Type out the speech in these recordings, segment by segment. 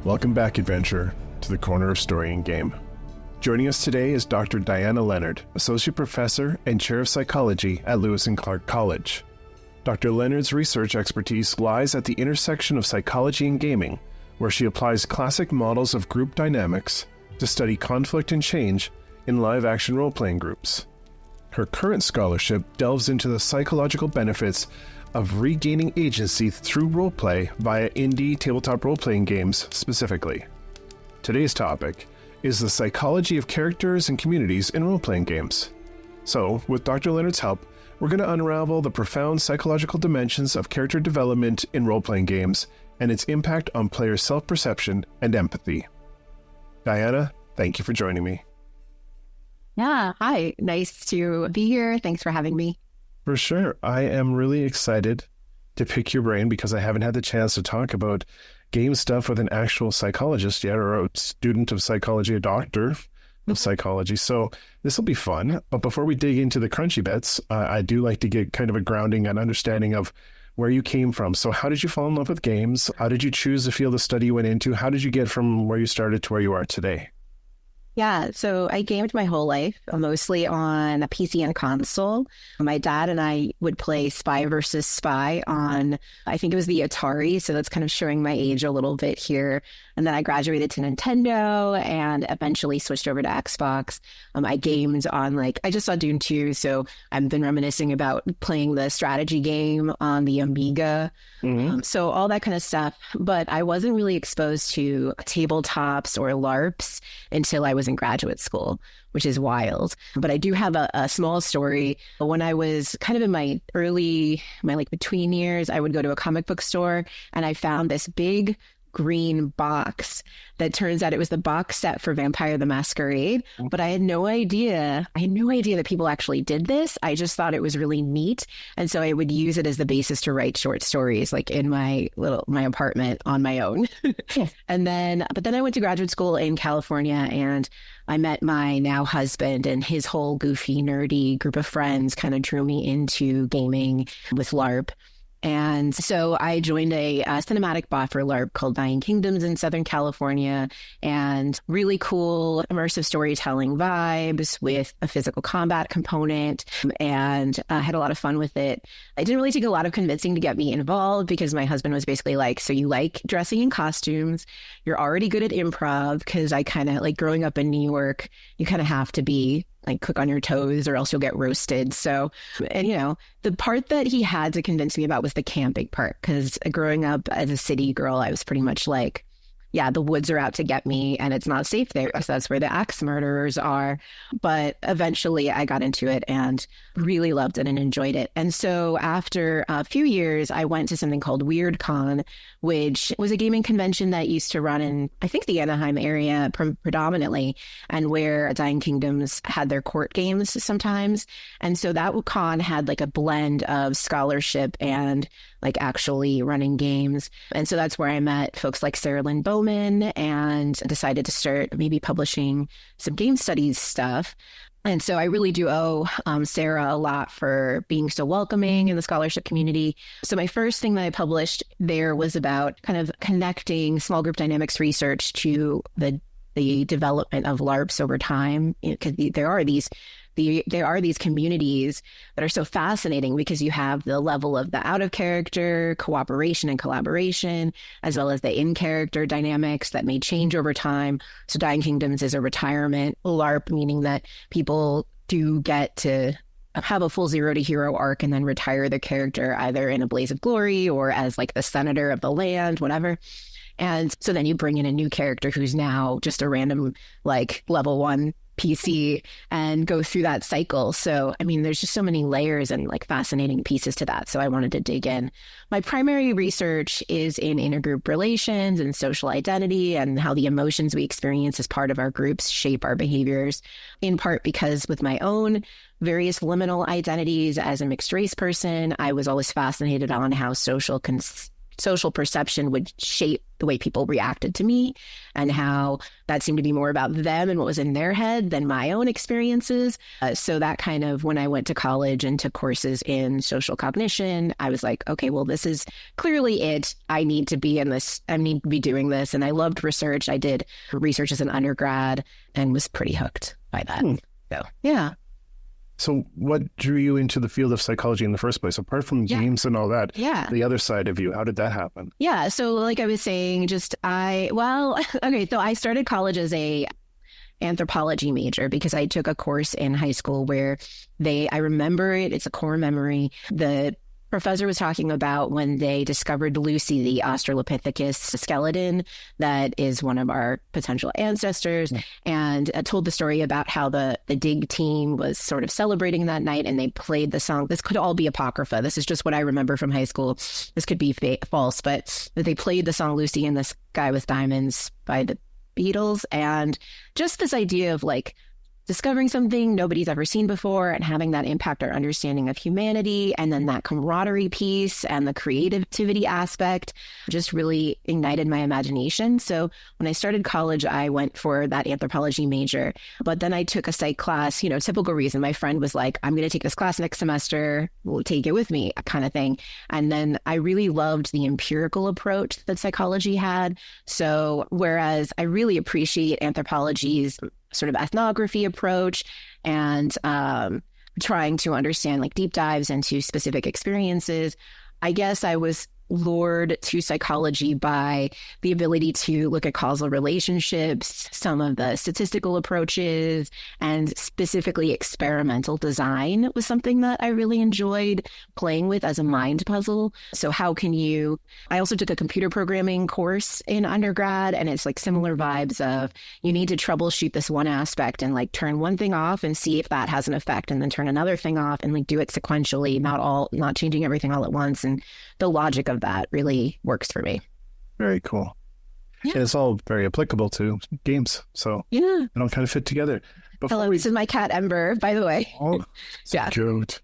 Welcome back, adventurer, to the Corner of Story and Game. Joining us today is Dr. Diana Leonard, Associate Professor and Chair of Psychology at Lewis and Clark College. Dr. Leonard's research expertise lies at the intersection of psychology and gaming, where she applies classic models of group dynamics to study conflict and change in live-action role-playing groups. Her current scholarship delves into the psychological benefits of regaining agency through roleplay via indie tabletop role-playing games specifically. Today's topic is the psychology of characters and communities in role-playing games. So, with Dr. Leonard's help, we're going to unravel the profound psychological dimensions of character development in role-playing games and its impact on players' self-perception and empathy. Diana, thank you for joining me. Yeah, hi. Nice to be here. Thanks for having me. For sure. I am really excited to pick your brain because I haven't had the chance to talk about game stuff with an actual psychologist yet, or a student of psychology, a doctor of psychology. So this will be fun. But before we dig into the crunchy bits, I do like to get kind of a grounding and understanding of where you came from. So how did you fall in love with games? How did you choose the field of study you went into? How did you get from where you started to where you are today? Yeah, so I gamed my whole life, mostly on a PC and console. My dad and I would play Spy versus Spy on, I think it was the Atari, so that's kind of showing my age a little bit here. And then I graduated to Nintendo and eventually switched over to Xbox. I gamed on I just saw Dune 2, so I've been reminiscing about playing the strategy game on the Amiga. So all that kind of stuff. But I wasn't really exposed to tabletops or LARPs until I was in graduate school, which is wild. But I do have a small story. When I was kind of in my between years, I would go to a comic book store and I found this big green box that turns out it was the box set for Vampire the Masquerade. But I had no idea that people actually did this. I just thought it was really neat. And so I would use it as the basis to write short stories, in my apartment on my own. But then I went to graduate school in California and I met my now husband, and his whole goofy, nerdy group of friends kind of drew me into gaming with LARP. And so I joined a cinematic bot for LARP called Dying Kingdoms in Southern California, and really cool immersive storytelling vibes with a physical combat component, and I had a lot of fun with it. It didn't really take a lot of convincing to get me involved because my husband was basically like, so you like dressing in costumes, you're already good at improv, because I kind of growing up in New York, you kind of have to be cook on your toes or else you'll get roasted. So, and the part that he had to convince me about was the camping part, because growing up as a city girl, I was pretty much the woods are out to get me and it's not safe there. So that's where the axe murderers are. But eventually I got into it and really loved it and enjoyed it. And so after a few years, I went to something called WeirdCon, which was a gaming convention that used to run in, I think, the Anaheim area predominantly, and where Dying Kingdoms had their court games sometimes. And so that con had a blend of scholarship and actually running games. And so that's where I met folks like Sarah Lynn Bowman and decided to start maybe publishing some game studies stuff. And so I really do owe Sarah a lot for being so welcoming in the scholarship community. So my first thing that I published there was about kind of connecting small group dynamics research to the development of LARPs over time, because there are these communities that are so fascinating because you have the level of the out of character cooperation and collaboration, as well as the in character dynamics that may change over time. So Dying Kingdoms is a retirement LARP, meaning that people do get to have a full 0 to hero arc and then retire their character either in a blaze of glory or as the senator of the land, whatever. And so then you bring in a new character who's now just a random level 1 PC and go through that cycle. So, there's just so many layers and fascinating pieces to that. So I wanted to dig in. My primary research is in intergroup relations and social identity and how the emotions we experience as part of our groups shape our behaviors, in part because with my own various liminal identities as a mixed race person, I was always fascinated on how social social perception would shape the way people reacted to me, and how that seemed to be more about them and what was in their head than my own experiences. So that kind of, when I went to college and took courses in social cognition, I was like, okay, well, this is clearly it. I need to be in this. I need to be doing this. And I loved research. I did research as an undergrad and was pretty hooked by that. So, yeah. So what drew you into the field of psychology in the first place? Apart from games and all that, the other side of you, how did that happen? Yeah. So like I was saying, so I started college as a anthropology major because I took a course in high school where I remember it, it's a core memory. The professor was talking about when they discovered Lucy, the Australopithecus skeleton that is one of our potential ancestors, and told the story about how the dig team was sort of celebrating that night, and they played the song. This could all be apocrypha. This is just what I remember from high school. This could be false, but they played the song Lucy in the Sky with Diamonds by the Beatles, and just this idea of like discovering something nobody's ever seen before and having that impact our understanding of humanity, and then that camaraderie piece and the creativity aspect just really ignited my imagination. So when I started college, I went for that anthropology major, but then I took a psych class, typical reason. My friend was like, I'm going to take this class next semester, we'll take it with me, kind of thing. And then I really loved the empirical approach that psychology had. So whereas I really appreciate anthropology's sort of ethnography approach and trying to understand like deep dives into specific experiences, I guess I was lured to psychology by the ability to look at causal relationships, some of the statistical approaches, and specifically experimental design was something that I really enjoyed playing with as a mind puzzle. So I also took a computer programming course in undergrad, and it's like similar vibes of you need to troubleshoot this one aspect and like turn one thing off and see if that has an effect, and then turn another thing off and like do it sequentially, not changing everything all at once. And the logic of that really works for me. Very cool. Yeah. And it's all very applicable to games. So it all kind of fit together. This is my cat Ember, by the way. Oh, so cute.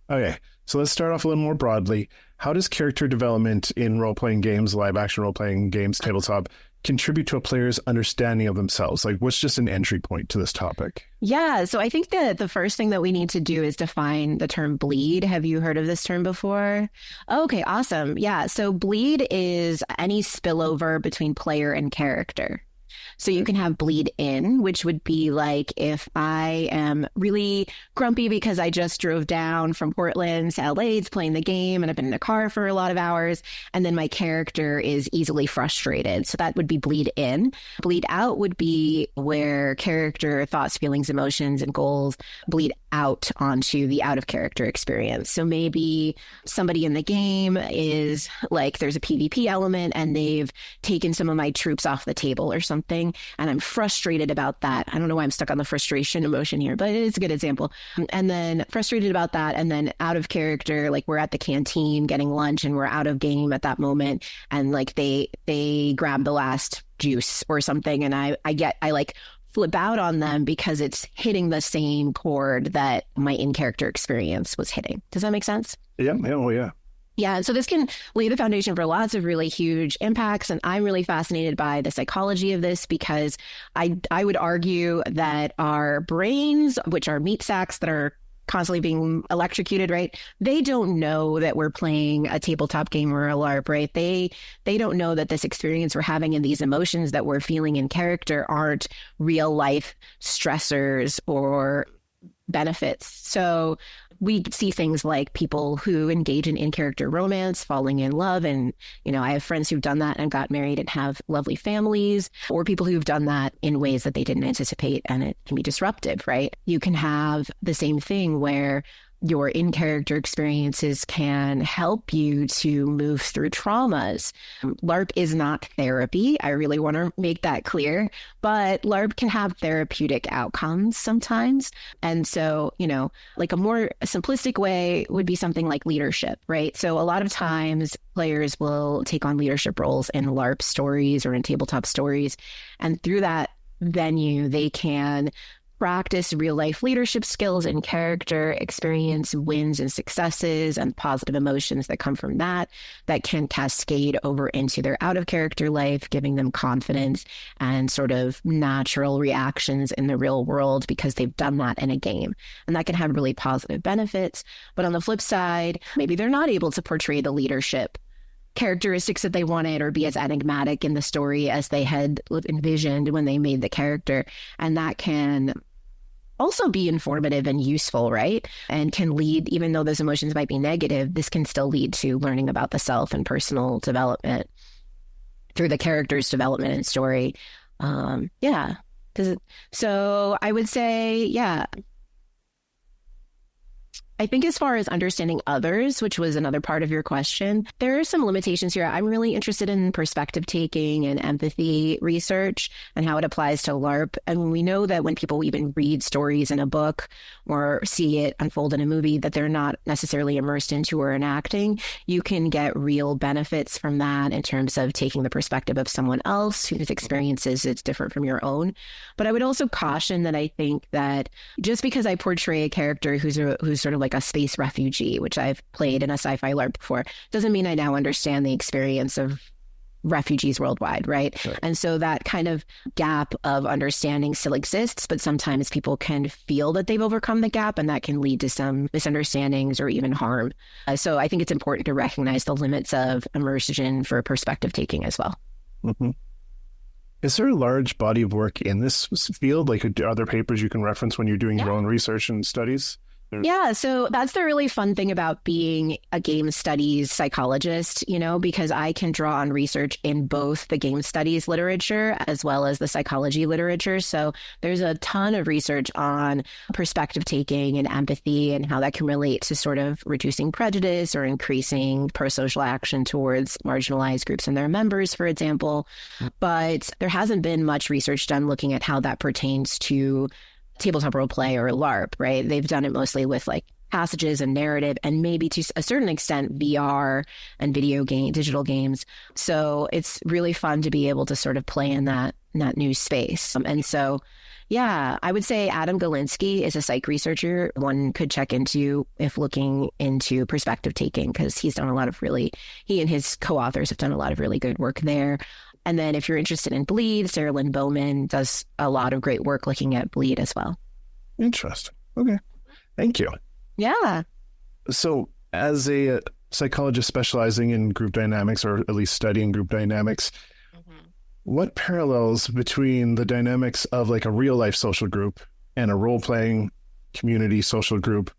Okay, so let's start off a little more broadly. How does character development in role-playing games, live-action role-playing games, tabletop, contribute to a player's understanding of themselves? Like, what's just an entry point to this topic? Yeah, so I think that the first thing that we need to do is define the term bleed. Have you heard of this term before? Okay, awesome. Yeah, so bleed is any spillover between player and character. So you can have bleed in, which would be like if I am really grumpy because I just drove down from Portland to LA playing the game and I've been in a car for a lot of hours, and then my character is easily frustrated. So that would be bleed in. Bleed out would be where character thoughts, feelings, emotions, and goals bleed out onto the out of character experience. So maybe somebody in the game is like, there's a PvP element and they've taken some of my troops off the table or something, and I'm frustrated about that. I don't know why I'm stuck on the frustration emotion here, but it is a good example. And then frustrated about that, and then out of character, like we're at the canteen getting lunch and we're out of game at that moment, and like they grab the last juice or something, and I like flip out on them because it's hitting the same chord that my in-character experience was hitting. Does that make sense? Yeah. Oh, yeah. Yeah, and so this can lay the foundation for lots of really huge impacts, and I'm really fascinated by the psychology of this because I would argue that our brains, which are meat sacks that are constantly being electrocuted, right? They don't know that we're playing a tabletop game or a LARP, right? They don't know that this experience we're having and these emotions that we're feeling in character aren't real life stressors or benefits. So we see things like people who engage in in-character romance, falling in love. And, I have friends who've done that and got married and have lovely families, or people who've done that in ways that they didn't anticipate, and it can be disruptive, right? You can have the same thing where your in-character experiences can help you to move through traumas. LARP is not therapy. I really want to make that clear, but LARP can have therapeutic outcomes sometimes. And so, like a more simplistic way would be something like leadership, right? So a lot of times players will take on leadership roles in LARP stories or in tabletop stories. And through that venue, they can practice real life leadership skills and character, experience wins and successes and positive emotions that come from that can cascade over into their out of character life, giving them confidence and sort of natural reactions in the real world because they've done that in a game. And that can have really positive benefits. But on the flip side, maybe they're not able to portray the leadership characteristics that they wanted or be as enigmatic in the story as they had envisioned when they made the character. And that can also be informative and useful, right? And can lead, even though those emotions might be negative, this can still lead to learning about the self and personal development through the character's development and story. Yeah. So I would say, yeah. I think as far as understanding others, which was another part of your question, there are some limitations here. I'm really interested in perspective taking and empathy research and how it applies to LARP. And we know that when people even read stories in a book or see it unfold in a movie that they're not necessarily immersed into or enacting, you can get real benefits from that in terms of taking the perspective of someone else whose experiences is different from your own. But I would also caution that I think that just because I portray a character who's sort of like a space refugee, which I've played in a sci-fi LARP before, doesn't mean I now understand the experience of refugees worldwide, right? And so that kind of gap of understanding still exists, but sometimes people can feel that they've overcome the gap, and that can lead to some misunderstandings or even harm. So I think it's important to recognize the limits of immersion for perspective taking as well. Mm-hmm. Is there a large body of work in this field? Like, are there papers you can reference when you're doing your own research and studies? Yeah, so that's the really fun thing about being a game studies psychologist, because I can draw on research in both the game studies literature as well as the psychology literature. So there's a ton of research on perspective taking and empathy and how that can relate to sort of reducing prejudice or increasing pro-social action towards marginalized groups and their members, for example. But there hasn't been much research done looking at how that pertains to tabletop role play or LARP, right? They've done it mostly with like passages and narrative and maybe to a certain extent VR and digital games. So it's really fun to be able to sort of play in that new space. And so, yeah, I would say Adam Galinsky is a psych researcher one could check into if looking into perspective taking, because he and his co-authors have done a lot of really good work there. And then if you're interested in bleed, Sarah Lynn Bowman does a lot of great work looking at bleed as well. Interesting. Okay. Thank you. Yeah. So as a psychologist specializing in group dynamics, or at least studying group dynamics, what parallels between the dynamics of like a real life social group and a role-playing community social group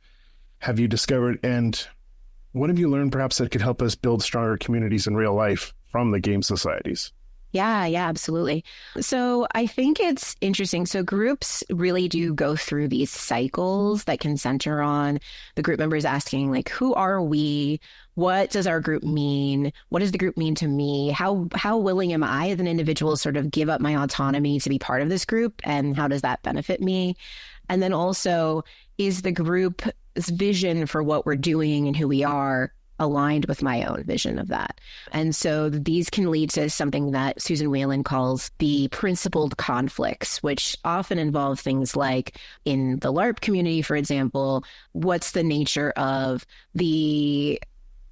have you discovered? And what have you learned perhaps that could help us build stronger communities in real life from the game societies? Yeah, absolutely. So I think it's interesting. So groups really do go through these cycles that can center on the group members asking, like, who are we? What does our group mean? What does the group mean to me? How willing am I as an individual to sort of give up my autonomy to be part of this group? And how does that benefit me? And then also, is the group's vision for what we're doing and who we are aligned with my own vision of that? And so these can lead to something that Susan Whalen calls the principled conflicts, which often involve things like, in the LARP community, for example, what's the nature of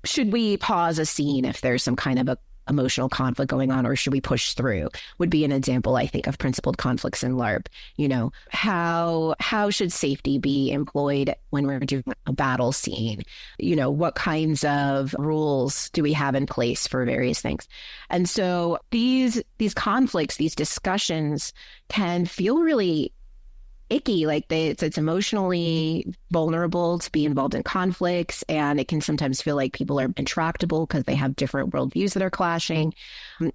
should we pause a scene if there's some kind of a emotional conflict going on, or should we push through, would be an example, I think, of principled conflicts in LARP. How should safety be employed when we're doing a battle scene? What kinds of rules do we have in place for various things? And so these conflicts, these discussions can feel really icky, like it's emotionally vulnerable to be involved in conflicts, and it can sometimes feel like people are intractable because they have different worldviews that are clashing.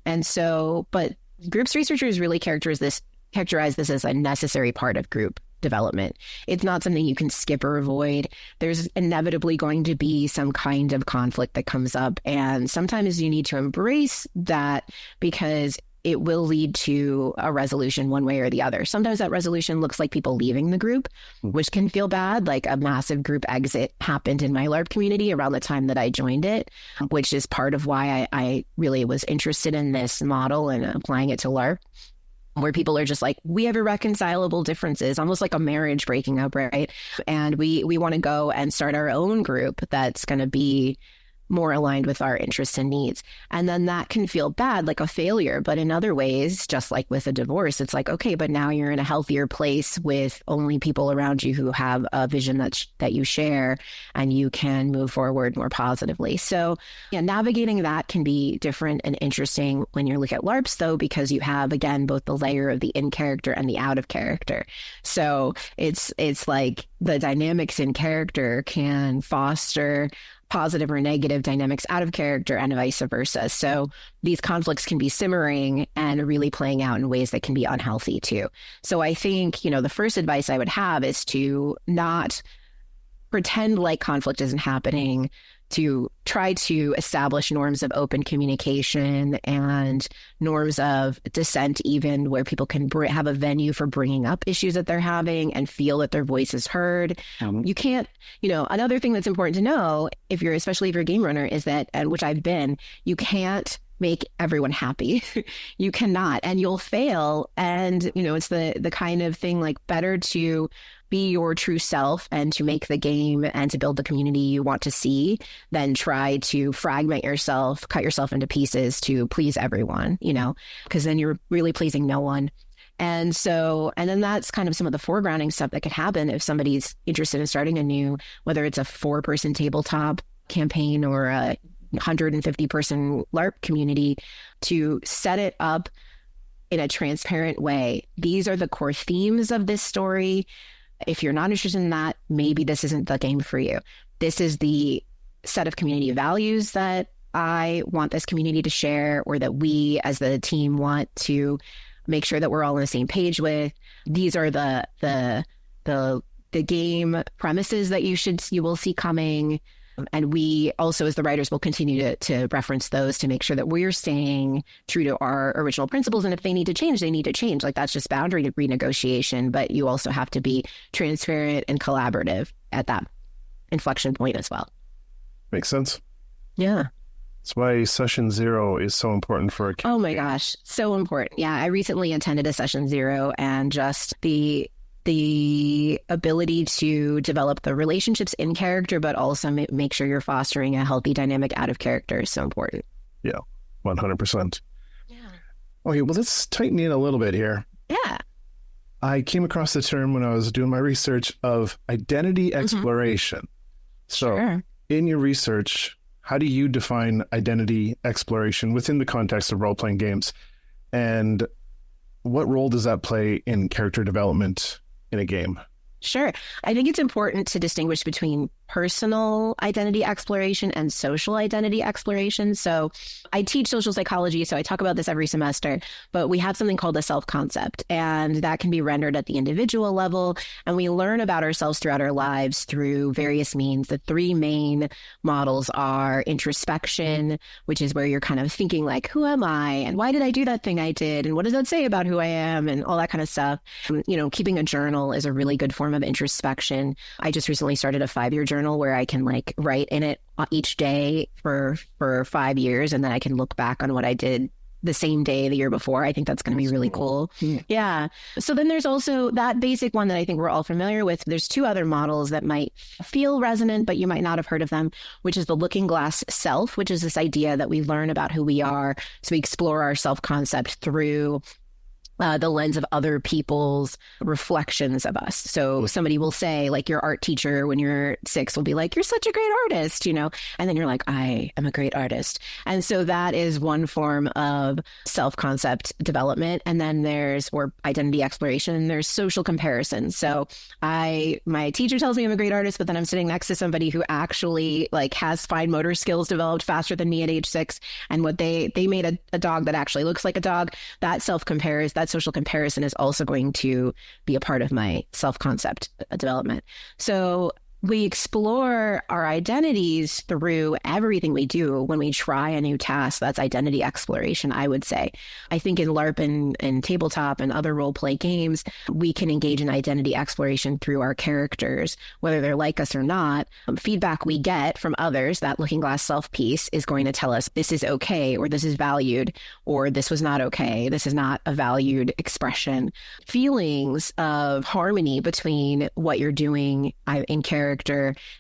And so, but groups researchers really characterize this as a necessary part of group development. It's not something you can skip or avoid. There's inevitably going to be some kind of conflict that comes up, and sometimes you need to embrace that because it will lead to a resolution one way or the other. Sometimes that resolution looks like people leaving the group, which can feel bad. Like a massive group exit happened in my LARP community around the time that I joined it, which is part of why I really was interested in this model and applying it to LARP. where people are just like, we have irreconcilable differences, almost like a marriage breaking up, right? And we want to go and start our own group that's going to be more aligned with our interests and needs. And then that can feel bad, like a failure. But in other ways, just like with a divorce, it's like, okay, but now you're in a healthier place with only people around you who have a vision that you share, and you can move forward more positively. So yeah, navigating that can be different and interesting when you look at LARPs, though, because you have, again, both the layer of the in character and the out of character. So it's like the dynamics in character can foster positive or negative dynamics out of character and vice versa. So these conflicts can be simmering and really playing out in ways that can be unhealthy too. So I think, the first advice I would have is to not pretend like conflict isn't happening, to try to establish norms of open communication and norms of dissent, even where people can have a venue for bringing up issues that they're having and feel that their voice is heard. You can't, another thing that's important to know, especially if you're a game runner, is that, and which I've been, you can't make everyone happy. You cannot, and you'll fail. And, it's the kind of thing, like, better to be your true self and to make the game and to build the community you want to see than try to fragment yourself, cut yourself into pieces to please everyone, because then you're really pleasing no one. And then that's kind of some of the foregrounding stuff that could happen if somebody's interested in starting a new, whether it's a 4-person tabletop campaign or a 150-person LARP community, to set it up in a transparent way. These are the core themes of this story. If you're not interested in that, maybe this isn't the game for you. This is the set of community values that I want this community to share, or that we as the team want to make sure that we're all on the same page with. These are the game premises that you will see coming. And we also, as the writers, will continue to reference those to make sure that we're staying true to our original principles. And if they need to change, they need to change. Like, that's just boundary renegotiation. But you also have to be transparent and collaborative at that inflection point as well. Makes sense. Yeah. That's why session 0 is so important for a campaign. Oh my gosh, so important. Yeah, I recently attended a session 0, and just the ability to develop the relationships in character, but also make sure you're fostering a healthy dynamic out of character is so important. Yeah, 100%. Yeah. Okay, well, let's tighten in a little bit here. Yeah. I came across the term when I was doing my research of identity exploration. So Sure. In your research, how do you define identity exploration within the context of role-playing games? And what role does that play in character development in a game? Sure. I think it's important to distinguish between personal identity exploration and social identity exploration. So I teach social psychology, so I talk about this every semester, but we have something called a self-concept, and that can be rendered at the individual level. And we learn about ourselves throughout our lives through various means. The 3 main models are introspection, which is where you're kind of thinking like, who am I? And why did I do that thing I did? And what does that say about who I am? And all that kind of stuff. Keeping a journal is a really good form of introspection. I just recently started a 5-year journal where I can write in it each day for 5 years, and then I can look back on what I did the same day the year before. I think that's going to be really cool. Yeah. So then there's also that basic one that I think we're all familiar with. There's 2 other models that might feel resonant, but you might not have heard of them, which is the looking glass self, which is this idea that we learn about who we are. So we explore our self-concept through the lens of other people's reflections of us. So somebody will say, like, your art teacher when you're 6 will be like, you're such a great artist, and then you're like, I am a great artist. And so that is one form of self-concept development. And then or identity exploration, there's social comparison. So my teacher tells me I'm a great artist, but then I'm sitting next to somebody who actually has fine motor skills developed faster than me at age 6. And what they made a dog that actually looks like a dog. That social comparison is also going to be a part of my self-concept development. So we explore our identities through everything we do when we try a new task. That's identity exploration, I would say. I think in LARP and tabletop and other role play games, we can engage in identity exploration through our characters, whether they're like us or not. Feedback we get from others, that looking glass self piece, is going to tell us this is okay, or this is valued, or this was not okay. This is not a valued expression. Feelings of harmony between what you're doing in character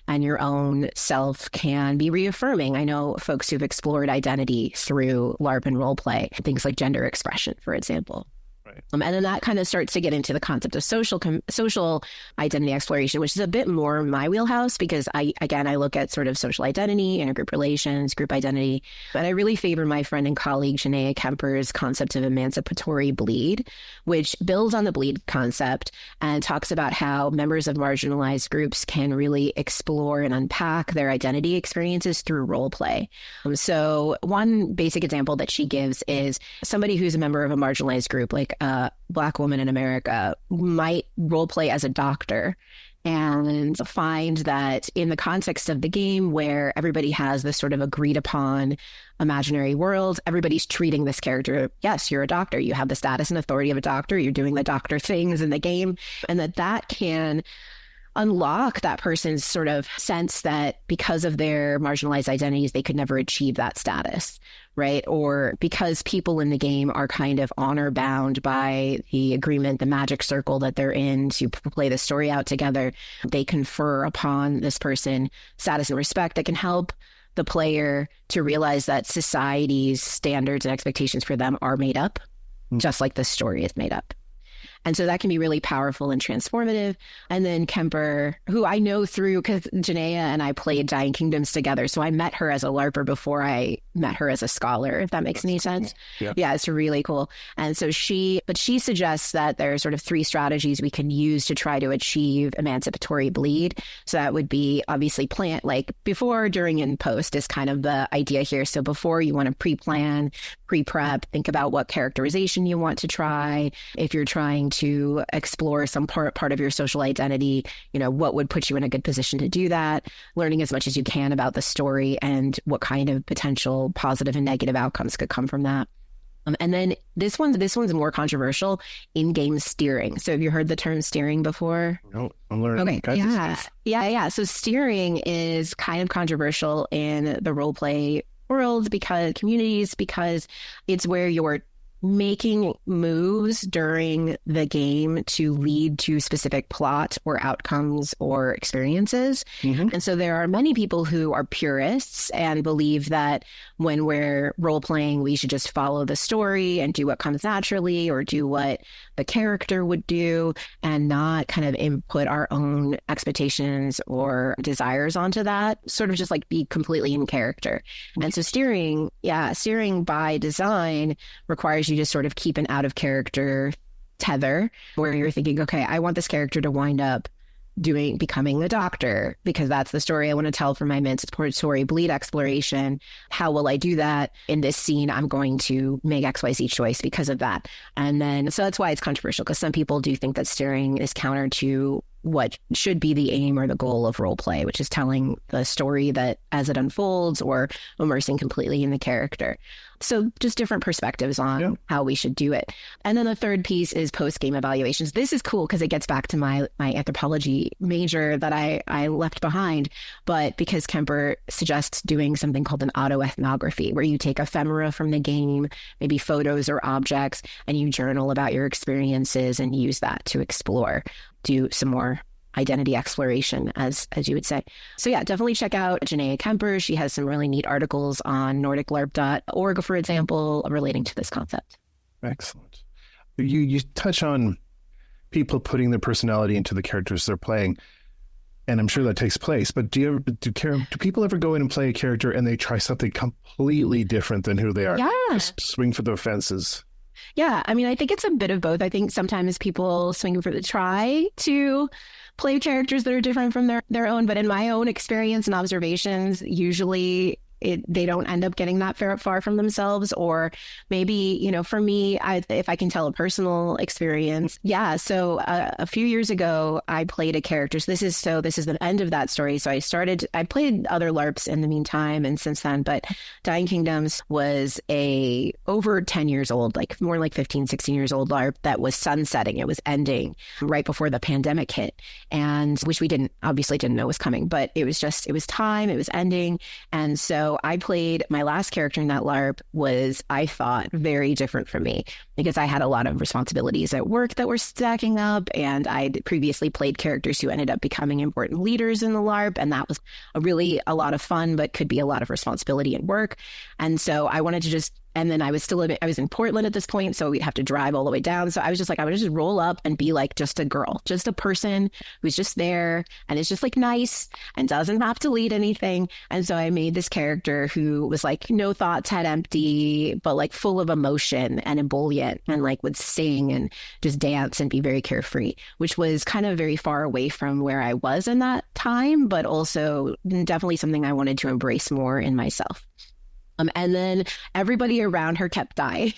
and your own self can be reaffirming. I know folks who've explored identity through LARP and role play, things like gender expression, for example. Right. And then that kind of starts to get into the concept of social identity exploration, which is a bit more my wheelhouse because I look at sort of social identity, intergroup relations, group identity. But I really favor my friend and colleague Janaea Kemper's concept of emancipatory bleed, which builds on the bleed concept and talks about how members of marginalized groups can really explore and unpack their identity experiences through role play. So one basic example that she gives is somebody who's a member of a marginalized group, like a Black woman in America, might role play as a doctor and find that in the context of the game where everybody has this sort of agreed upon imaginary world, everybody's treating this character, yes, you're a doctor, you have the status and authority of a doctor, you're doing the doctor things in the game, and that can unlock that person's sort of sense that because of their marginalized identities, they could never achieve that status, right? Or because people in the game are kind of honor bound by the agreement, the magic circle that they're in to play the story out together, they confer upon this person status and respect that can help the player to realize that society's standards and expectations for them are made up, just like the story is made up. And so that can be really powerful and transformative. And then Kemper, who I know through, because Janaea and I played Dying Kingdoms together. So I met her as a LARPer before I met her as a scholar, if that makes any sense. Yeah. Yeah, it's really cool. And so she suggests that there are sort of 3 strategies we can use to try to achieve emancipatory bleed. So that would be obviously plan, like before, during, and post is kind of the idea here. So before, you want to pre-plan, pre-prep, think about what characterization you want to try. If you're trying to explore some part of your social identity, what would put you in a good position to do that, learning as much as you can about the story and what kind of potential positive and negative outcomes could come from that. And then this one's more controversial, in-game steering. So have you heard the term steering before? No, I'm learning. Okay. Yeah. So steering is kind of controversial in the role play world because it's where you're making moves during the game to lead to specific plot or outcomes or experiences. Mm-hmm. And so there are many people who are purists and believe that when we're role playing, we should just follow the story and do what comes naturally or do what the character would do and not kind of input our own expectations or desires onto that, sort of just like be completely in character. And so steering by design requires you to sort of keep an out of character tether where you're thinking, okay, I want this character to wind up becoming a doctor because that's the story I want to tell for my emancipatory bleed exploration. How will I do that? In this scene, I'm going to make XYZ choice because of that. And then, so that's why it's controversial, because some people do think that steering is counter to what should be the aim or the goal of role play, which is telling the story that as it unfolds or immersing completely in the character. So just different perspectives on how we should do it. And then the third piece is post-game evaluations. This is cool because it gets back to my anthropology major that I left behind. But because Kemper suggests doing something called an autoethnography, where you take ephemera from the game, maybe photos or objects, and you journal about your experiences and use that to explore, do some more identity exploration, as you would say. So yeah, definitely check out Janaea Kemper. She has some really neat articles on NordicLARP.org, for example, relating to this concept. Excellent. You touch on people putting their personality into the characters they're playing, and I'm sure that takes place. But do people ever go in and play a character and they try something completely different than who they are? Yeah. Just swing for the fences. Yeah, I mean, I think it's a bit of both. I think sometimes people try to play characters that are different from their own. But in my own experience and observations, usually they don't end up getting that far from themselves. Or maybe, for me, if I can tell a personal experience. Yeah. So a few years ago, I played a character. So this is the end of that story. So I played other LARPs in the meantime and since then, but Dying Kingdoms was a over 10 years old, like more like 15, 16 years old LARP that was sunsetting. It was ending right before the pandemic hit, and which we obviously didn't know was coming, but it was time, it was ending. And so I played, my last character in that LARP was, I thought, very different from me because I had a lot of responsibilities at work that were stacking up, and I'd previously played characters who ended up becoming important leaders in the LARP, and that was a lot of fun, but could be a lot of responsibility at work. And so I wanted to and then I was in Portland at this point, so we'd have to drive all the way down. So I was just like, I would just roll up and be like just a girl, just a person who's just there and is just like nice and doesn't have to lead anything. And so I made this character who was like no thoughts, head empty, but like full of emotion and ebullient, and like would sing and just dance and be very carefree, which was kind of very far away from where I was in that time, but also definitely something I wanted to embrace more in myself. And then everybody around her kept dying.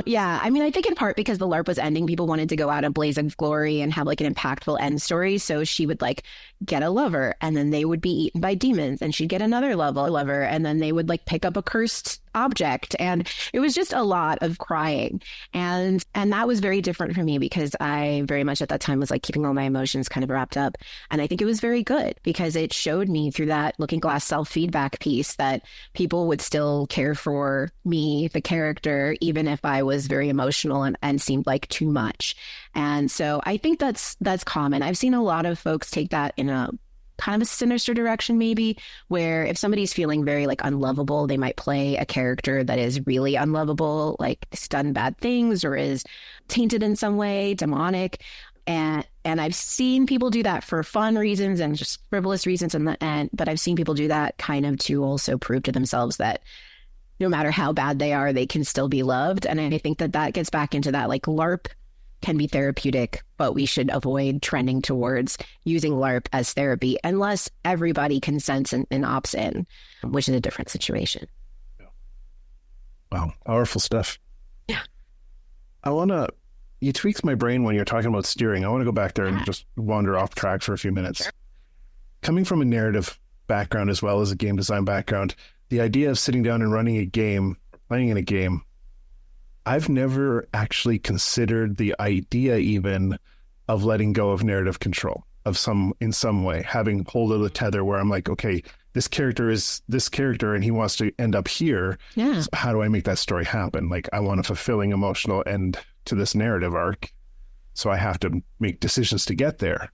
Yeah. I mean, I think in part because the LARP was ending, people wanted to go out a blaze of glory and have like an impactful end story. So she would like get a lover, and then they would be eaten by demons, and she'd get another lover, and then they would like pick up a cursed object. And it was just a lot of crying. And that was very different for me because I very much at that time was like keeping all my emotions kind of wrapped up. And I think it was very good because it showed me through that looking glass self-feedback piece that people would still care for me, the character, even if I was very emotional and seemed like too much. And so I think that's common. I've seen a lot of folks take that in a kind of a sinister direction, maybe, where if somebody's feeling very like unlovable, they might play a character that is really unlovable, like has done bad things or is tainted in some way, demonic. And I've seen people do that for fun reasons and just frivolous reasons. But I've seen people do that kind of to also prove to themselves that no matter how bad they are, they can still be loved. And I think that gets back into that, like LARP can be therapeutic, but we should avoid trending towards using LARP as therapy unless everybody consents and opts in, which is a different situation. Wow. Powerful stuff. Yeah. You tweaked my brain when you're talking about steering. I want to go back there and just wander off track for a few minutes. Sure. Coming from a narrative background as well as a game design background, the idea of sitting down and running a game, playing in a game, I've never actually considered the idea even of letting go of narrative control in some way, having hold of the tether where I'm like, okay, this character is this character and he wants to end up here. Yeah. So how do I make that story happen? Like, I want a fulfilling emotional end to this narrative arc. So I have to make decisions to get there.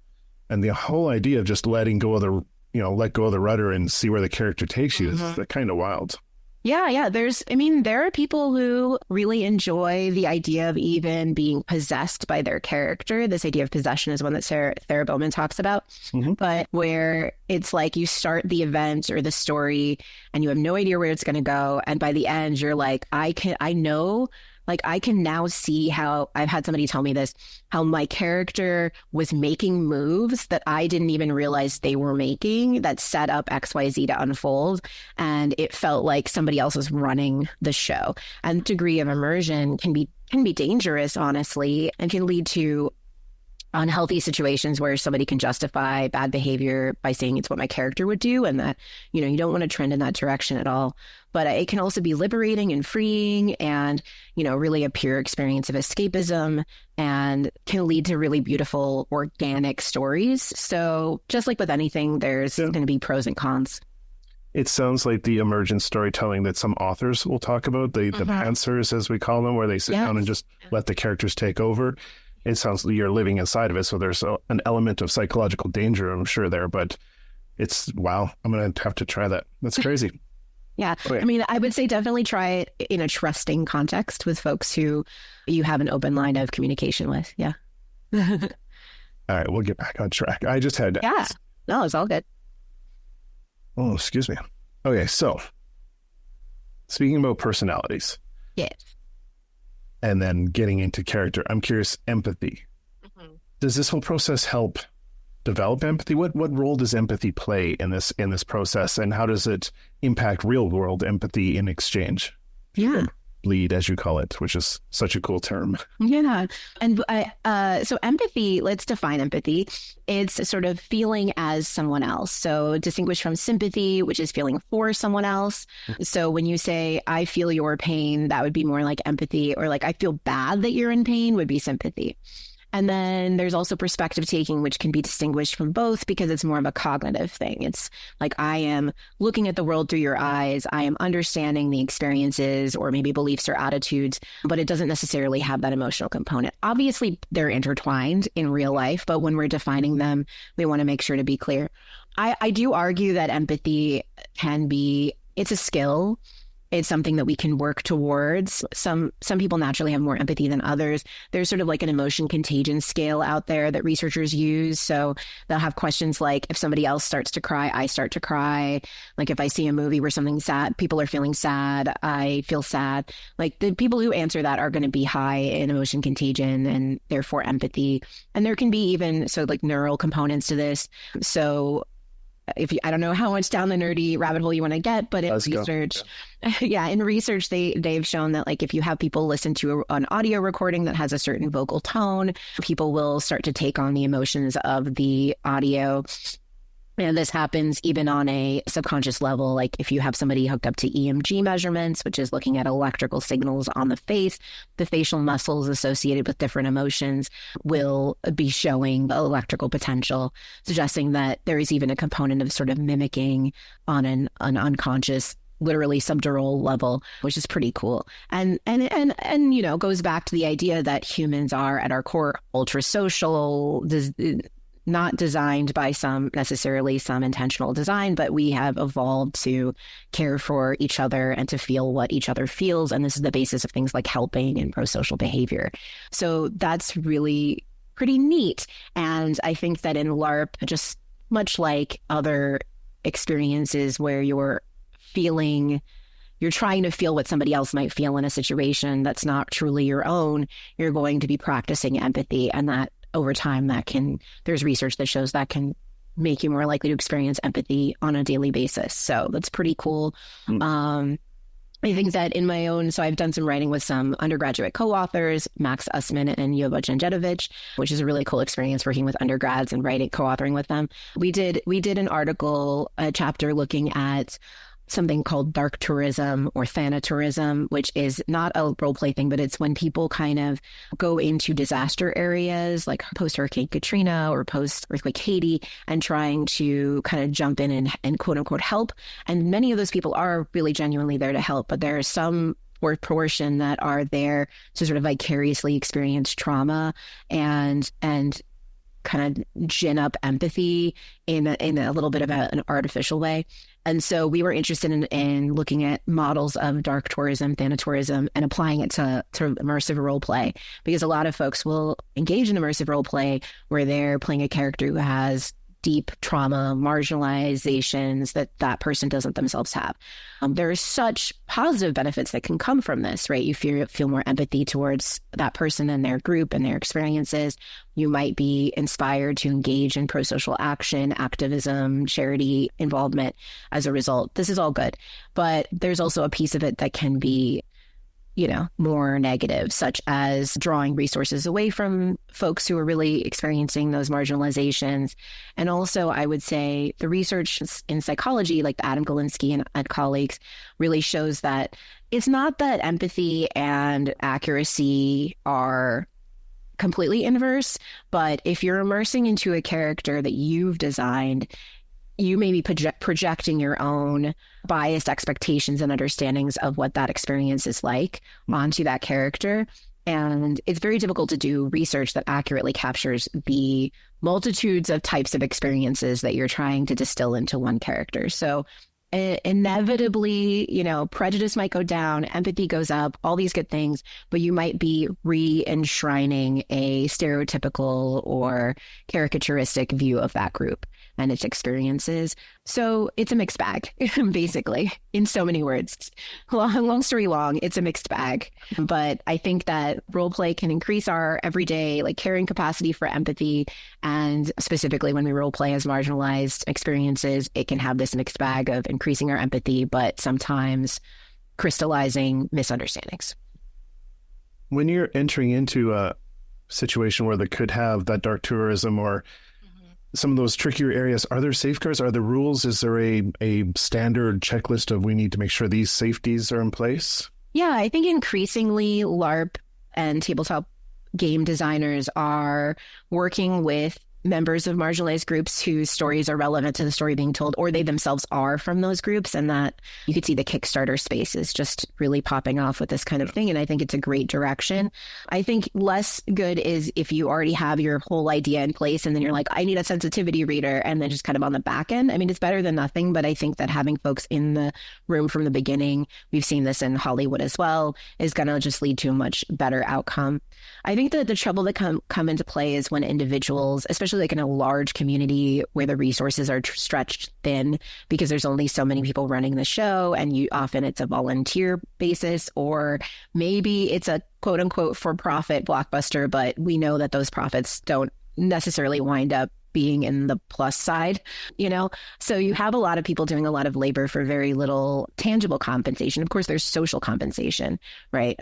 And the whole idea of just letting go of let go of the rudder and see where the character takes you is kind of wild. Yeah. There are people who really enjoy the idea of even being possessed by their character. This idea of possession is one that Sarah Bowman talks about, but where it's like you start the event or the story and you have no idea where it's going to go. And by the end, you're like, I can now see how I've had somebody tell me this, how my character was making moves that I didn't even realize they were making that set up XYZ to unfold. And it felt like somebody else was running the show. And degree of immersion can be dangerous, honestly, and can lead to unhealthy situations where somebody can justify bad behavior by saying it's what my character would do, and that, you don't want to trend in that direction at all. But it can also be liberating and freeing and, really a pure experience of escapism, and can lead to really beautiful organic stories. So just like with anything, there's going to be pros and cons. It sounds like the emergent storytelling that some authors will talk about, the pantsers, as we call them, where they sit down and just let the characters take over. It sounds like you're living inside of it. So there's an element of psychological danger, I'm sure, there. But wow, I'm going to have to try that. That's crazy. Yeah. Okay. I would say definitely try it in a trusting context with folks who you have an open line of communication with. Yeah. All right. We'll get back on track. I just had to ask. No, it's all good. Oh, excuse me. Okay. So speaking about personalities. Yes. And then getting into character, I'm curious, empathy. Does this whole process help develop empathy? What role does empathy play in this process, and how does it impact real world empathy in exchange? Yeah. Lead, as you call it, which is such a cool term. Yeah. And so empathy, let's define empathy. It's sort of feeling as someone else. So distinguished from sympathy, which is feeling for someone else. So when you say, I feel your pain, that would be more like empathy, or like, I feel bad that you're in pain would be sympathy. And then there's also perspective taking, which can be distinguished from both because it's more of a cognitive thing. It's like, I am looking at the world through your eyes. I am understanding the experiences or maybe beliefs or attitudes, but it doesn't necessarily have that emotional component. Obviously, they're intertwined in real life, but when we're defining them, we want to make sure to be clear. I do argue that empathy it's a skill. It's something that we can work towards. Some people naturally have more empathy than others. There's sort of like an emotion contagion scale out there that researchers use. So they'll have questions like, if somebody else starts to cry, I start to cry. Like if I see a movie where something sad, people are feeling sad, I feel sad. Like the people who answer that are going to be high in emotion contagion and therefore empathy. And there can be even like neural components to this. So I don't know how much down the nerdy rabbit hole you want to get, but in research, they've shown that like if you have people listen to an audio recording that has a certain vocal tone, people will start to take on the emotions of the audio. And this happens even on a subconscious level. Like if you have somebody hooked up to EMG measurements, which is looking at electrical signals on the face, the facial muscles associated with different emotions will be showing the electrical potential, suggesting that there is even a component of sort of mimicking on an unconscious, literally subdural level, which is pretty cool. And goes back to the idea that humans are at our core ultra social, not designed by some intentional design, but we have evolved to care for each other and to feel what each other feels. And this is the basis of things like helping and pro-social behavior. So that's really pretty neat. And I think that in LARP, just much like other experiences where you're trying to feel what somebody else might feel in a situation that's not truly your own, you're going to be practicing empathy, and that over time, there's research that shows that can make you more likely to experience empathy on a daily basis. So that's pretty cool. I think that so I've done some writing with some undergraduate co-authors, Max Usman and Jovo Janjetovic, which is a really cool experience working with undergrads and co-authoring with them. We did an article, a chapter looking at something called dark tourism or thanatourism, which is not a role play thing, but it's when people kind of go into disaster areas like post-Hurricane Katrina or post-earthquake Haiti and trying to kind of jump in and quote unquote help. And many of those people are really genuinely there to help, but there are some portion that are there to sort of vicariously experience trauma and kind of gin up empathy in a little bit of an artificial way. And so we were interested in looking at models of dark tourism, thanatourism, and applying it to immersive role play, because a lot of folks will engage in immersive role play where they're playing a character who has deep trauma, marginalizations that person doesn't themselves have. There are such positive benefits that can come from this, right? You feel more empathy towards that person and their group and their experiences. You might be inspired to engage in pro-social action, activism, charity involvement as a result. This is all good. But there's also a piece of it that can be more negative, such as drawing resources away from folks who are really experiencing those marginalizations. And also, I would say the research in psychology, like Adam Galinsky and colleagues, really shows that it's not that empathy and accuracy are completely inverse, but if you're immersing into a character that you've designed, you may be projecting your own biased expectations and understandings of what that experience is like onto that character. And it's very difficult to do research that accurately captures the multitudes of types of experiences that you're trying to distill into one character. So inevitably, prejudice might go down, empathy goes up, all these good things, but you might be re-enshrining a stereotypical or caricaturistic view of that group. and its experiences. So it's a mixed bag, basically, in so many words. Long story long, it's a mixed bag. But I think that role play can increase our everyday carrying capacity for empathy. And specifically when we role play as marginalized experiences, it can have this mixed bag of increasing our empathy, but sometimes crystallizing misunderstandings. When you're entering into a situation where they could have that dark tourism or some of those trickier areas, are there safeguards? Are there rules? Is there a standard checklist of we need to make sure these safeties are in place? Yeah, I think increasingly LARP and tabletop game designers are working with members of marginalized groups whose stories are relevant to the story being told, or they themselves are from those groups. And that you could see the Kickstarter space is just really popping off with this kind of thing. And I think it's a great direction. I think less good is if you already have your whole idea in place and then you're like, I need a sensitivity reader, and then just kind of on the back end. I mean, it's better than nothing, but I think that having folks in the room from the beginning, we've seen this in Hollywood as well, is going to just lead to a much better outcome. I think that the trouble that come into play is when individuals, especially in a large community where the resources are stretched thin because there's only so many people running the show, and often it's a volunteer basis, or maybe it's a quote unquote for-profit blockbuster, but we know that those profits don't necessarily wind up being in the plus side, So you have a lot of people doing a lot of labor for very little tangible compensation. Of course, there's social compensation, right?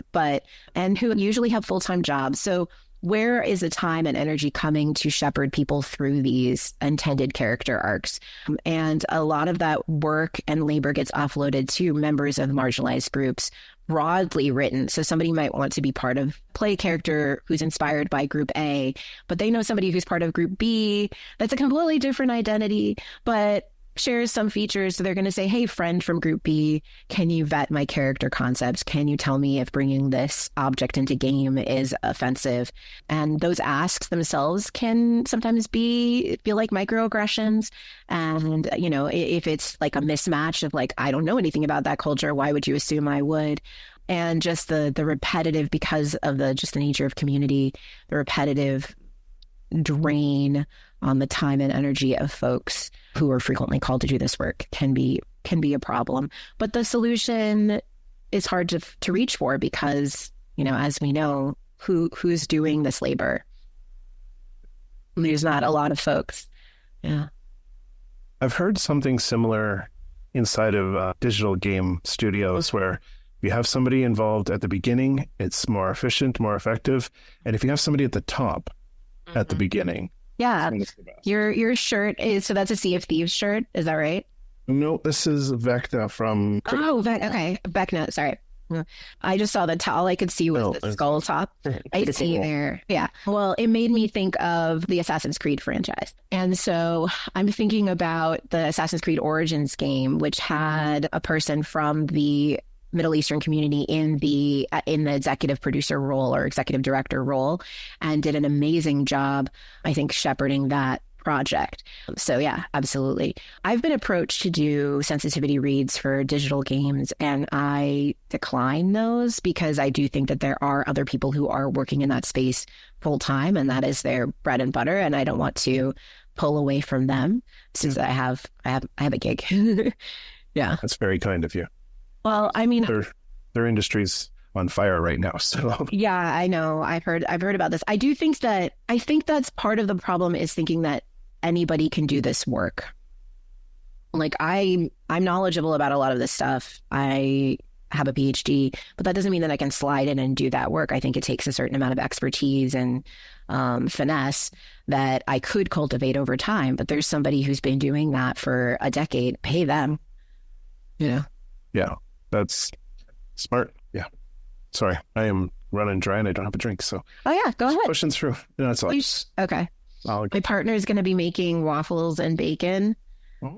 And who usually have full-time jobs. So where is the time and energy coming to shepherd people through these intended character arcs? And a lot of that work and labor gets offloaded to members of marginalized groups, broadly written. So somebody might want to be part of play character who's inspired by group A, but they know somebody who's part of group B that's a completely different identity, but shares some features. So they're going to say, hey, friend from group B, can you vet my character concepts? Can you tell me if bringing this object into game is offensive? And those asks themselves can sometimes feel like microaggressions. And, if it's like a mismatch of I don't know anything about that culture, why would you assume I would? And just the repetitive, because of the nature of community, the repetitive drain on the time and energy of folks who are frequently called to do this work can be a problem. But the solution is hard to reach for because, as we know, who's doing this labor? There's not a lot of folks. Yeah. I've heard something similar inside of digital game studios where you have somebody involved at the beginning, it's more efficient, more effective. And if you have somebody at the top at the beginning, yeah, your shirt is, so that's a Sea of Thieves shirt, is that right? No, this is Vecna from... Okay, Vecna, sorry. I just saw all I could see was the skull top. I see there. Yeah. Well, it made me think of the Assassin's Creed franchise. And so I'm thinking about the Assassin's Creed Origins game, which had a person from the Middle Eastern community in the executive producer role or executive director role, and did an amazing job, I think, shepherding that project. So yeah, absolutely. I've been approached to do sensitivity reads for digital games, and I decline those because I do think that there are other people who are working in that space full time, and that is their bread and butter, and I don't want to pull away from them since I have a gig. Yeah. That's very kind of you. Well, I mean, their industry's on fire right now. So yeah, I know. I've heard about this. I think that's part of the problem, is thinking that anybody can do this work. I'm knowledgeable about a lot of this stuff. I have a PhD, but that doesn't mean that I can slide in and do that work. I think it takes a certain amount of expertise and finesse that I could cultivate over time. But there's somebody who's been doing that for a decade. Pay them. Yeah, that's smart. Yeah. Sorry, I am running dry and I don't have a drink. So go ahead. Pushing through. No, that's all. Okay. My partner is going to be making waffles and bacon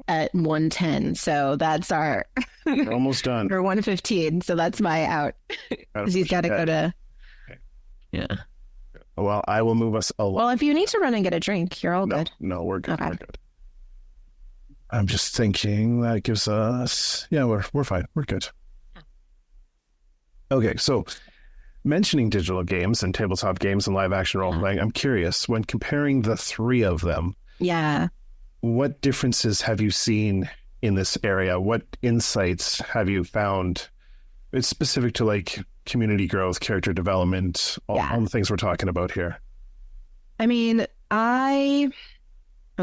at 1:10. So that's we're almost done. Or 1:15. So that's my out. Because he's got to go to. Okay. Yeah. Well, I will move us along. Well, if you need to run and get a drink, you're all good. No, we're good. Okay. We're good. I'm just thinking that gives us, we're fine. We're good. Okay, so mentioning digital games and tabletop games and live action role playing, I'm curious, when comparing the three of them, what differences have you seen in this area? What insights have you found? It's specific to like community growth, character development, all the things we're talking about here. I mean, I'm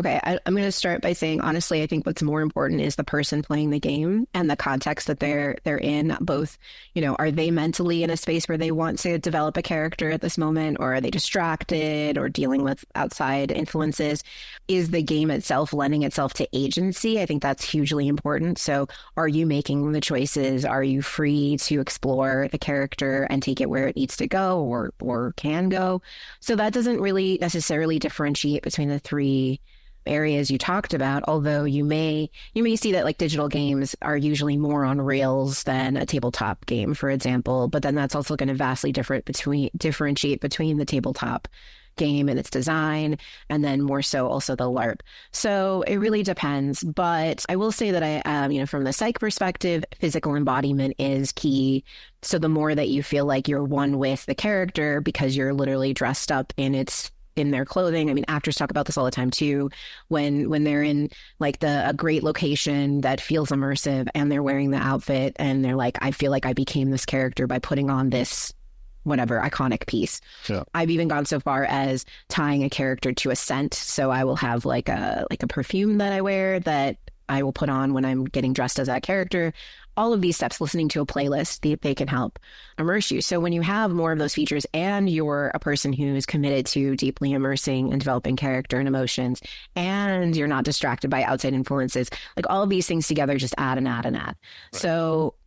going to start by saying, honestly, I think what's more important is the person playing the game and the context that they're in. Both, are they mentally in a space where they want to develop a character at this moment, or are they distracted or dealing with outside influences? Is the game itself lending itself to agency? I think that's hugely important. So are you making the choices? Are you free to explore the character and take it where it needs to go or can go? So that doesn't really necessarily differentiate between the three areas you talked about, although you may see that like digital games are usually more on rails than a tabletop game, for example, but then that's also going to vastly differentiate between the tabletop game and its design, and then more so also the LARP. So it really depends, but I will say that I from the psych perspective, physical embodiment is key. So the more that you feel like you're one with the character because you're literally dressed up in their clothing. I mean, actors talk about this all the time too. When they're in like a great location that feels immersive and they're wearing the outfit and they're like, I feel like I became this character by putting on this whatever iconic piece. Yeah. I've even gone so far as tying a character to a scent. So I will have like a perfume that I wear that I will put on when I'm getting dressed as that character. All of these steps, listening to a playlist, they can help immerse you. So when you have more of those features and you're a person who's committed to deeply immersing and developing character and emotions, and you're not distracted by outside influences, like all of these things together just add and add and add. Right.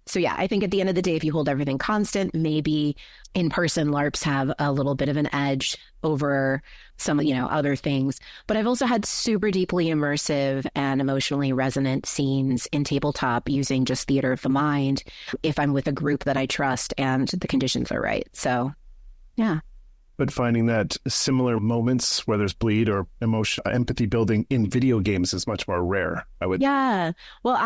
So yeah, I think at the end of the day, if you hold everything constant, maybe in-person LARPs have a little bit of an edge over some, other things. But I've also had super deeply immersive and emotionally resonant scenes in tabletop using just theater of the mind if I'm with a group that I trust and the conditions are right. So, yeah. But finding that similar moments where there's bleed or emotion, empathy building in video games is much more rare, I would. Yeah. Well,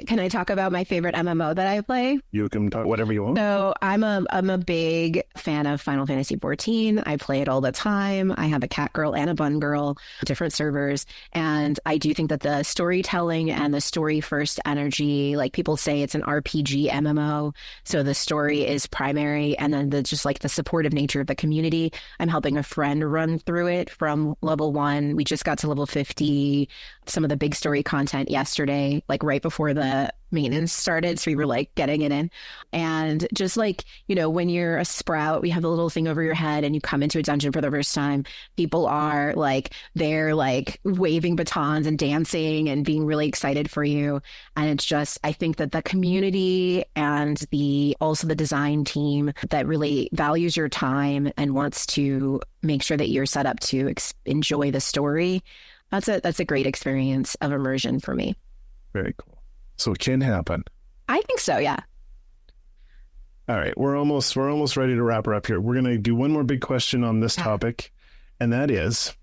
can I talk about my favorite MMO that I play? You can talk whatever you want. So I'm a big fan of Final Fantasy XIV. I play it all the time. I have a cat girl and a bun girl, different servers. And I do think that the storytelling and the story first energy, like people say it's an RPG MMO. So the story is primary. And then just like the supportive nature of the community. I'm helping a friend run through it from level 1. We just got to level 50, some of the big story content yesterday, like right before the maintenance started. So we were like getting it in. And just like, when you're a sprout, we have a little thing over your head and you come into a dungeon for the first time, people are like, they're like waving batons and dancing and being really excited for you. And it's just, I think that the community and also the design team that really values your time and wants to make sure that you're set up to enjoy the story. That's a great experience of immersion for me. Very cool. So it can happen. I think so, yeah. All right, we're almost ready to wrap her up here. We're going to do one more big question on this topic, and that is,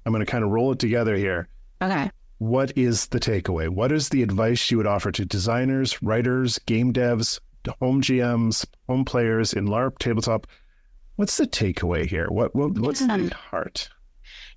I'm going to kind of roll it together here. Okay. What is the takeaway? What is the advice you would offer to designers, writers, game devs, home GMs, home players in LARP, tabletop? What's the takeaway here? What's the heart?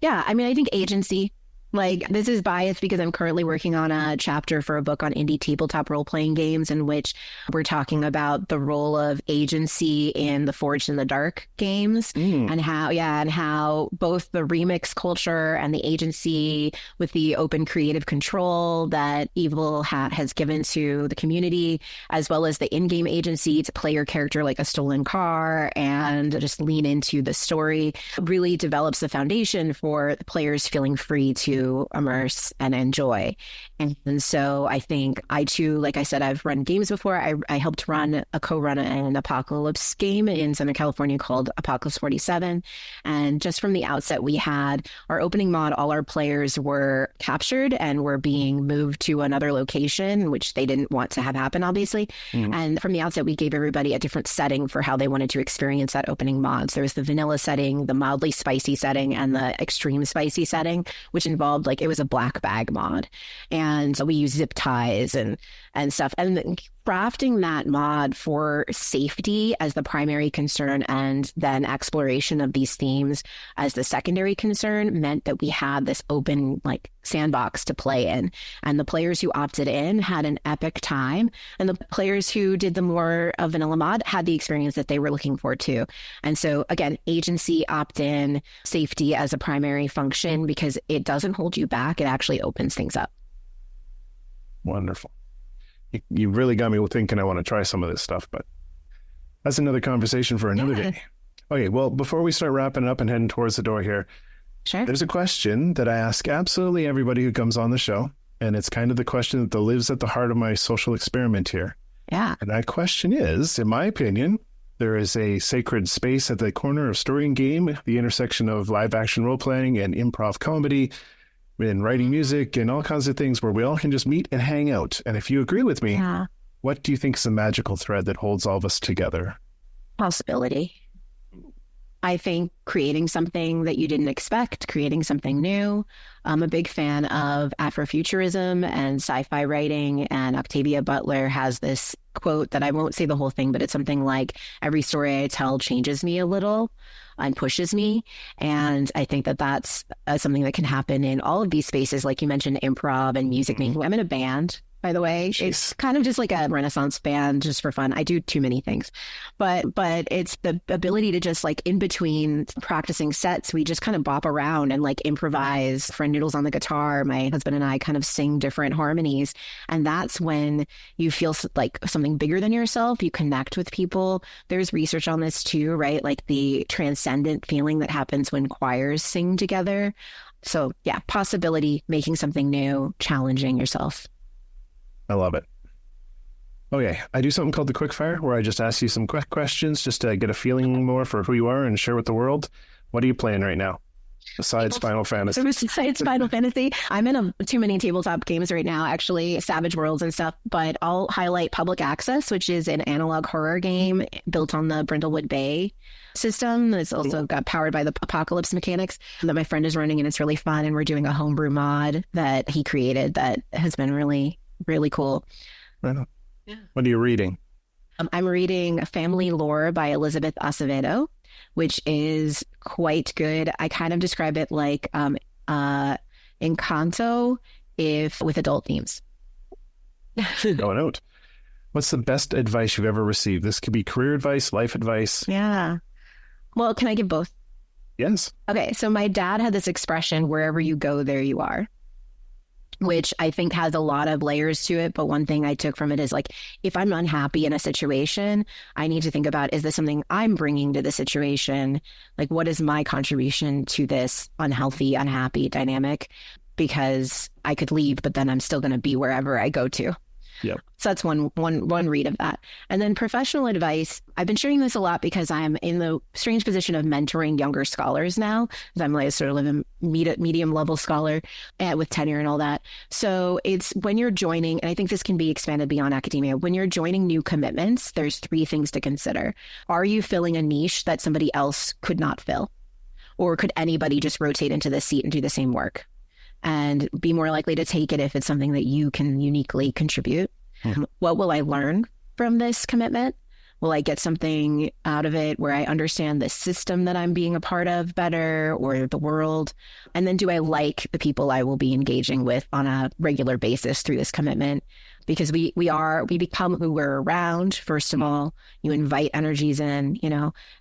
Yeah, I mean, I think agency. Like, this is biased because I'm currently working on a chapter for a book on indie tabletop role-playing games in which we're talking about the role of agency in the Forged in the Dark games and how both the remix culture and the agency with the open creative control that Evil has given to the community, as well as the in-game agency to play your character like a stolen car and just lean into the story, really develops the foundation for the players feeling free to immerse and enjoy. And so I think I too, like I said, I've run games before. I helped co-run an apocalypse game in Southern California called Apocalypse 47. And just from the outset, we had our opening mod, all our players were captured and were being moved to another location, which they didn't want to have happen, obviously. Mm-hmm. And from the outset, we gave everybody a different setting for how they wanted to experience that opening mod. So there was the vanilla setting, the mildly spicy setting, and the extreme spicy setting, which involved it was a black bag mod. And so we used zip ties and stuff. And crafting that mod for safety as the primary concern and then exploration of these themes as the secondary concern meant that we had this open like sandbox to play in. And the players who opted in had an epic time. And the players who did the more of vanilla mod had the experience that they were looking for too. And so again, agency, opt-in, safety as a primary function because it doesn't hold you back. It actually opens things up. Wonderful. You really got me thinking I want to try some of this stuff, but that's another conversation for another day. Okay, well, before we start wrapping up and heading towards the door here, sure. There's a question that I ask absolutely everybody who comes on the show, and it's kind of the question that lives at the heart of my social experiment here. Yeah. And that question is, in my opinion, there is a sacred space at the corner of story and game, the intersection of live action role-playing and improv comedy, and writing music and all kinds of things where we all can just meet and hang out. And if you agree with me, what do you think is the magical thread that holds all of us together? Possibility. I think creating something that you didn't expect, creating something new. I'm a big fan of Afrofuturism and sci-fi writing, and Octavia Butler has this quote that I won't say the whole thing, but it's something like, every story I tell changes me a little and pushes me. And I think that that's something that can happen in all of these spaces. Like you mentioned, improv and music making. I'm in a band, by the way. Jeez. It's kind of just like a Renaissance band just for fun. I do too many things, but it's the ability to just like in between practicing sets, we just kind of bop around and like improvise. Friend Noodles on the guitar, my husband and I kind of sing different harmonies. And that's when you feel like something bigger than yourself. You connect with people. There's research on this too, right? Like the transcendent feeling that happens when choirs sing together. So yeah, possibility, making something new, challenging yourself. I love it. Okay, I do something called the quickfire, where I just ask you some quick questions just to get a feeling more for who you are and share with the world. What are you playing right now, besides Final Fantasy? Besides Final Fantasy, I'm in too many tabletop games right now, actually, Savage Worlds and stuff, but I'll highlight Public Access, which is an analog horror game built on the Brindlewood Bay system. It's also got powered by the apocalypse mechanics that my friend is running, and it's really fun, and we're doing a homebrew mod that he created that has been really cool. Right on. Yeah. What are you reading? I'm reading Family Lore by Elizabeth Acevedo, which is quite good. I kind of describe it like Encanto if with adult themes. Going out. What's the best advice you've ever received? This could be career advice, life advice. Yeah. Well, can I give both? Yes. Okay. So my dad had this expression, wherever you go, there you are, which I think has a lot of layers to it. But one thing I took from it is like, if I'm unhappy in a situation, I need to think about, is this something I'm bringing to the situation? Like, what is my contribution to this unhealthy, unhappy dynamic? Because I could leave, but then I'm still going to be wherever I go to. Yep. So that's one read of that. And then professional advice. I've been sharing this a lot because I'm in the strange position of mentoring younger scholars now. I'm like sort of a medium level scholar with tenure and all that. So it's when you're joining, and I think this can be expanded beyond academia, when you're joining new commitments, there's 3 things to consider. Are you filling a niche that somebody else could not fill? Or could anybody just rotate into the seat and do the same work? And be more likely to take it if it's something that you can uniquely contribute. What will I learn from this commitment? Will I get something out of it where I understand the system that I'm being a part of better, or the world? And then do I like the people I will be engaging with on a regular basis through this commitment? Because we become who we're around. First of all, you invite energies in,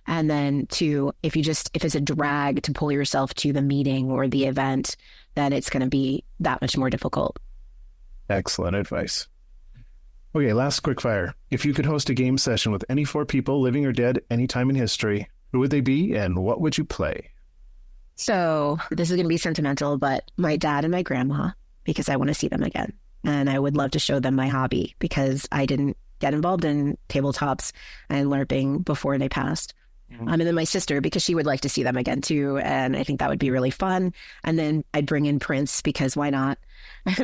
and then 2, if it's a drag to pull yourself to the meeting or the event, then it's going to be that much more difficult. Excellent advice. Okay, last quick fire. If you could host a game session with any 4 people, living or dead, anytime in history, who would they be and what would you play? So this is going to be sentimental, but my dad and my grandma, because I want to see them again. And I would love to show them my hobby because I didn't get involved in tabletops and LARPing before they passed. And then my sister, because she would like to see them again too. And I think that would be really fun. And then I'd bring in Prince, because why not?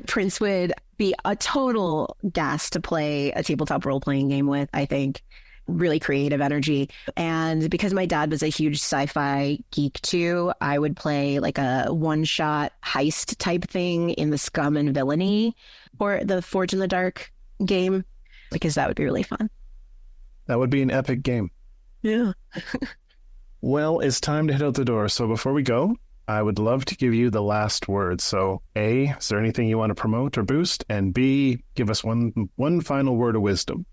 Prince would be a total gas to play a tabletop role-playing game with, I think. Really creative energy. And because my dad was a huge sci-fi geek too, I would play like a one-shot heist type thing in the Scum and Villainy or the Forge in the Dark game. because that would be really fun. That would be an epic game. Yeah. Well, it's time to head out the door. So before we go, I would love to give you the last word. So A, is there anything you want to promote or boost? And B, give us one final word of wisdom.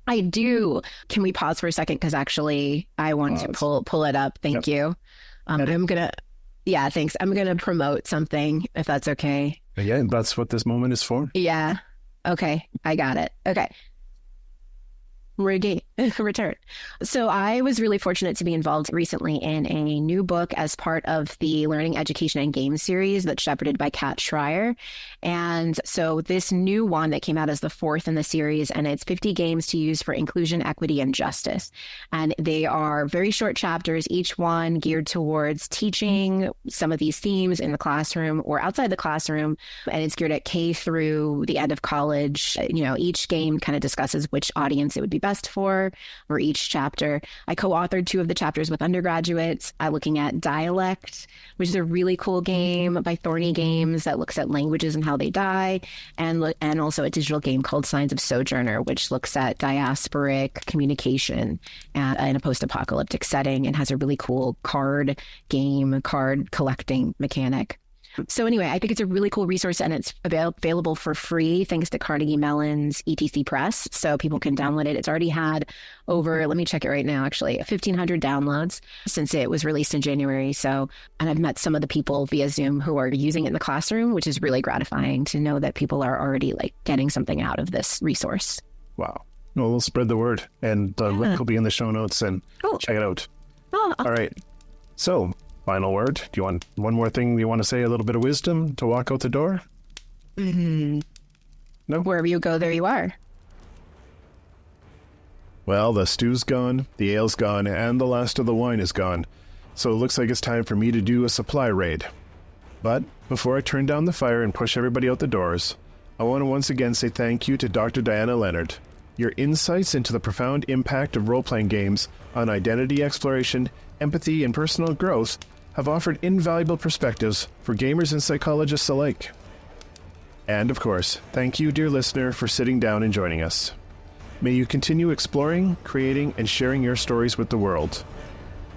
I do. Can we pause for a second? Because actually, I want to pull it up. Thank you. Thanks. I'm going to promote something, if that's okay. Yeah, that's what this moment is for. Yeah. Okay. I got it. Okay. Return. So I was really fortunate to be involved recently in a new book as part of the Learning, Education, and Games series that's shepherded by Kat Schreier. And so this new one that came out as the fourth in the series, and it's 50 games to use for inclusion, equity, and justice. And they are very short chapters, each one geared towards teaching some of these themes in the classroom or outside the classroom. And it's geared at K through the end of college. Each game kind of discusses which audience it would be best for each chapter. I co-authored 2 of the chapters with undergraduates, looking at Dialect, which is a really cool game by Thorny Games that looks at languages and how they die, and also a digital game called Signs of Sojourner, which looks at diasporic communication in a post-apocalyptic setting and has a really cool card collecting mechanic. So anyway, I think it's a really cool resource, and it's available for free thanks to Carnegie Mellon's ETC Press. So people can download it. It's already had over, let me check it right now, actually, 1,500 downloads since it was released in January. And I've met some of the people via Zoom who are using it in the classroom, which is really gratifying to know that people are already getting something out of this resource. Wow. Well, we'll spread the word, and the link will be in the show notes, and check it out. All right. So, final word. Do you want one more thing you want to say, a little bit of wisdom to walk out the door? Mm-hmm. No? Wherever you go, there you are. Well, the stew's gone, the ale's gone, and the last of the wine is gone. So it looks like it's time for me to do a supply raid. But before I turn down the fire and push everybody out the doors, I want to once again say thank you to Dr. Diana Leonard. Your insights into the profound impact of role-playing games on identity exploration, empathy, and personal growth have offered invaluable perspectives for gamers and psychologists alike. And of course, thank you, dear listener, for sitting down and joining us. May you continue exploring, creating, and sharing your stories with the world.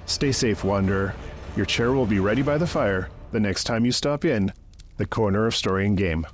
Stay safe, Wanderer. Your chair will be ready by the fire the next time you stop in the Corner of Story and Game.